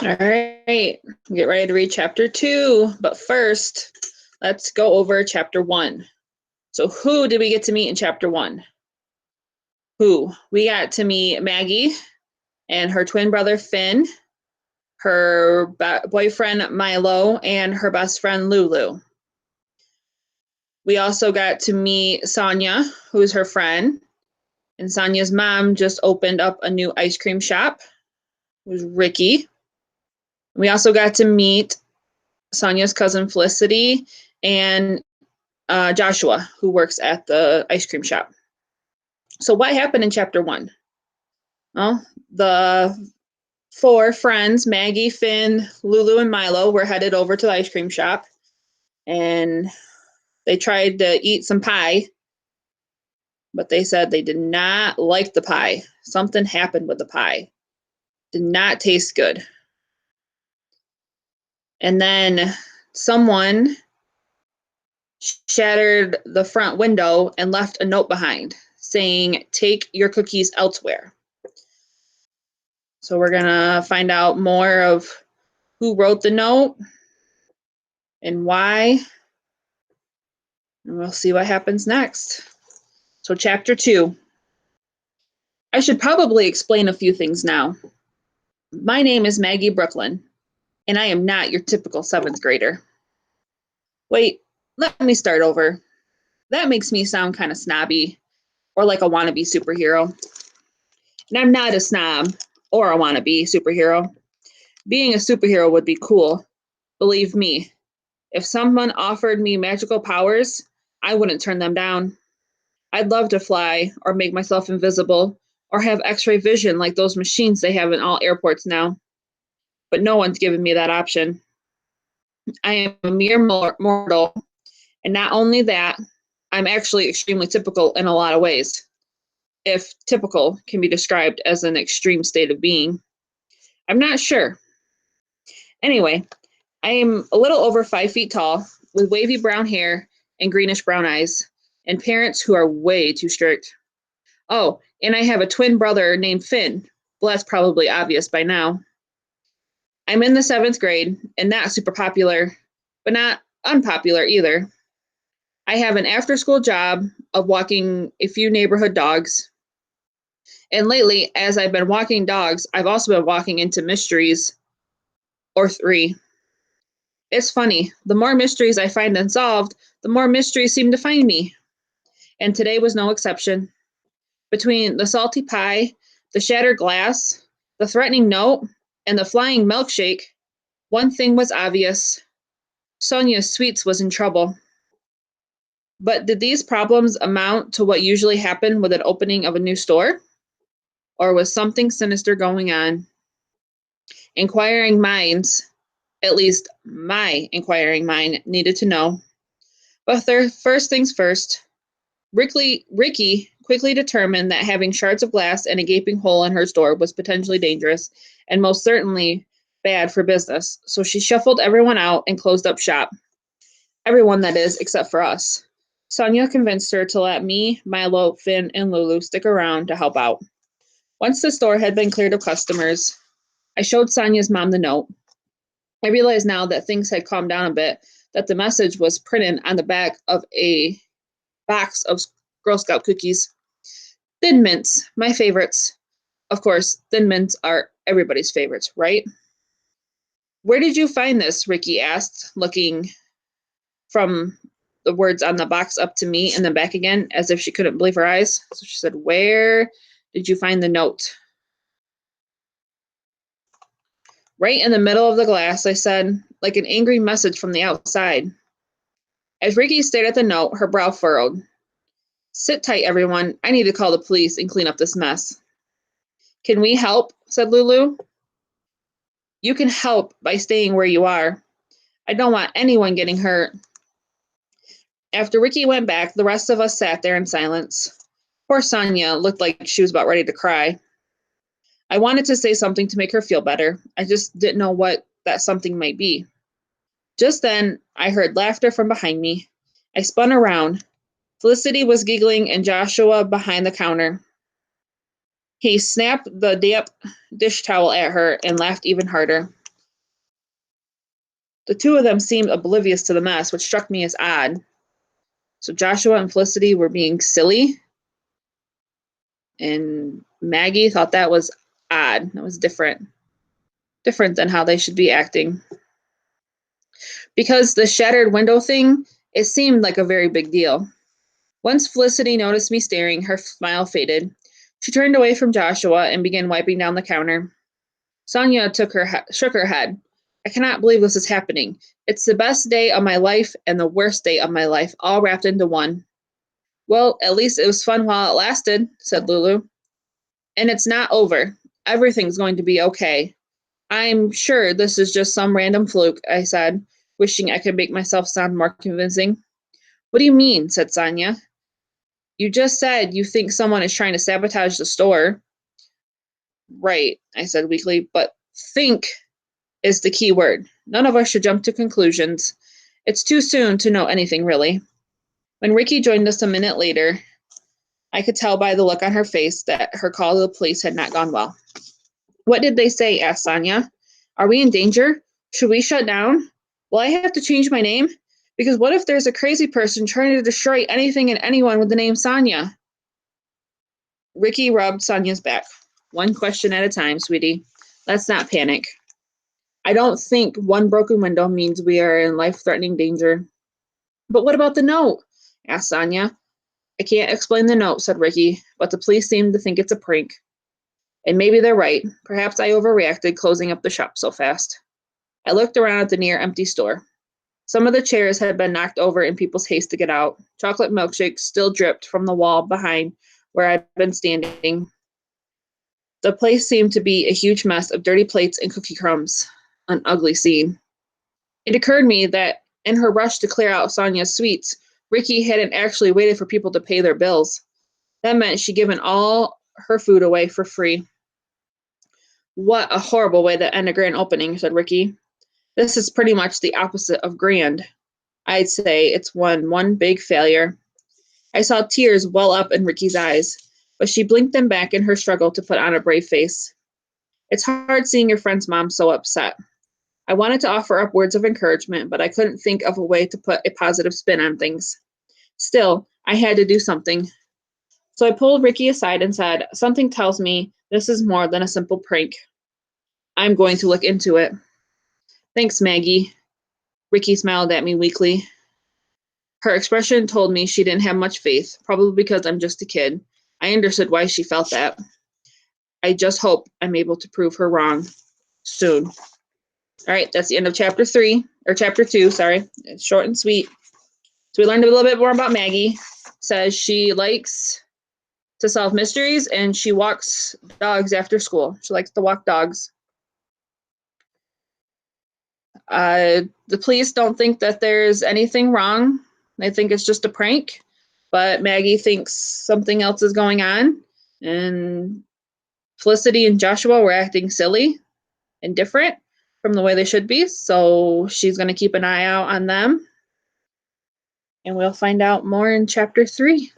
All right, get ready to read chapter 2. But first, let's go over chapter 1. So who did we get to meet in chapter 1? Who? We got to meet Maggie and her twin brother Finn, her boyfriend Milo, and her best friend Lulu. We also got to meet Sonia, who's her friend. And Sonia's mom just opened up a new ice cream shop. It was Ricky. We also got to meet Sonia's cousin Felicity and Joshua, who works at the ice cream shop. So what happened in chapter 1? Well, the 4 friends, Maggie, Finn, Lulu, and Milo, were headed over to the ice cream shop, and they tried to eat some pie, but they said they did not like the pie. Something happened with the pie. Did not taste good. And then someone shattered the front window and left a note behind saying, "Take your cookies elsewhere." So we're going to find out more of who wrote the note and why, and we'll see what happens next. So chapter 2. I should probably explain a few things now. My name is Maggie Brooklyn, and I am not your typical 7th grader. Wait, let me start over. That makes me sound kind of snobby or like a wannabe superhero. And I'm not a snob or a wannabe superhero. Being a superhero would be cool. Believe me, if someone offered me magical powers, I wouldn't turn them down. I'd love to fly or make myself invisible or have x-ray vision like those machines they have in all airports now. But no one's given me that option. I am a mere mortal, and not only that, I'm actually extremely typical in a lot of ways, if typical can be described as an extreme state of being. I'm not sure. Anyway, I am a little over 5 feet tall, with wavy brown hair and greenish brown eyes, and parents who are way too strict. Oh, and I have a twin brother named Finn. Well, that's probably obvious by now. I'm in the 7th grade, and not super popular, but not unpopular either. I have an after-school job of walking a few neighborhood dogs. And lately, as I've been walking dogs, I've also been walking into mysteries, or 3. It's funny, the more mysteries I find unsolved, the more mysteries seem to find me. And today was no exception. Between the salty pie, the shattered glass, the threatening note, and the flying milkshake, one thing was obvious. Sonia's Sweets was in trouble. But did these problems amount to what usually happened with an opening of a new store? Or was something sinister going on? Inquiring minds, at least my inquiring mind, needed to know. But first things first, Ricky quickly determined that having shards of glass and a gaping hole in her store was potentially dangerous and most certainly bad for business. So she shuffled everyone out and closed up shop. Everyone, that is, except for us. Sonia convinced her to let me, Milo, Finn, and Lulu stick around to help out. Once the store had been cleared of customers, I showed Sonia's mom the note. I realized now that things had calmed down a bit, that the message was printed on the back of a box of Girl Scout cookies. Thin Mints, my favorites. Of course, Thin Mints are everybody's favorites, right? Where did you find this? Ricky asked, looking from the words on the box up to me and then back again, as if she couldn't believe her eyes. So she said, "Where did you find the note?" "Right in the middle of the glass," I said, like an angry message from the outside. As Ricky stared at the note, her brow furrowed. "Sit tight, everyone. I need to call the police and clean up this mess." "Can we help?" said Lulu. "You can help by staying where you are. I don't want anyone getting hurt." After Ricky went back, the rest of us sat there in silence. Poor Sonia looked like she was about ready to cry. I wanted to say something to make her feel better. I just didn't know what that something might be. Just then, I heard laughter from behind me. I spun around. Felicity was giggling and Joshua behind the counter. He snapped the damp dish towel at her and laughed even harder. The two of them seemed oblivious to the mess, which struck me as odd. So Joshua and Felicity were being silly, and Maggie thought that was odd. That was different than how they should be acting. Because the shattered window thing, it seemed like a very big deal. Once Felicity noticed me staring, her smile faded. She turned away from Joshua and began wiping down the counter. Sonia shook her head. I cannot believe this is happening. It's the best day of my life and the worst day of my life, all wrapped into one. Well, at least it was fun while it lasted, said Lulu. And it's not over. Everything's going to be okay. I'm sure this is just some random fluke, I said, wishing I could make myself sound more convincing. What do you mean? Said Sonia. You just said you think someone is trying to sabotage the store. Right, I said weakly, but think is the key word. None of us should jump to conclusions. It's too soon to know anything, really. When Ricky joined us a minute later, I could tell by the look on her face that her call to the police had not gone well. What did they say? Asked Sonia. Are we in danger? Should we shut down? Will I have to change my name? Because what if there's a crazy person trying to destroy anything and anyone with the name Sonia? Ricky rubbed Sonia's back. One question at a time, sweetie. Let's not panic. I don't think one broken window means we are in life-threatening danger. But what about the note? Asked Sonia. I can't explain the note, said Ricky, but the police seem to think it's a prank. And maybe they're right. Perhaps I overreacted closing up the shop so fast. I looked around at the near-empty store. Some of the chairs had been knocked over in people's haste to get out. Chocolate milkshakes still dripped from the wall behind where I'd been standing. The place seemed to be a huge mess of dirty plates and cookie crumbs. An ugly scene. It occurred to me that in her rush to clear out Sonia's sweets, Ricky hadn't actually waited for people to pay their bills. That meant she'd given all her food away for free. What a horrible way to end a grand opening, said Ricky. This is pretty much the opposite of grand. I'd say it's one big failure. I saw tears well up in Ricky's eyes, but she blinked them back in her struggle to put on a brave face. It's hard seeing your friend's mom so upset. I wanted to offer up words of encouragement, but I couldn't think of a way to put a positive spin on things. Still, I had to do something. So I pulled Ricky aside and said, something tells me this is more than a simple prank. I'm going to look into it. Thanks, Maggie. Ricky smiled at me weakly. Her expression told me she didn't have much faith, probably because I'm just a kid. I understood why she felt that. I just hope I'm able to prove her wrong soon. All right, that's the end of chapter 2, sorry. It's short and sweet. So we learned a little bit more about Maggie. It says she likes to solve mysteries and she walks dogs after school. She likes to walk dogs. The police don't think that there's anything wrong. They think it's just a prank, but Maggie thinks something else is going on, and Felicity and Joshua were acting silly and different from the way they should be, so she's going to keep an eye out on them, and we'll find out more in chapter 3.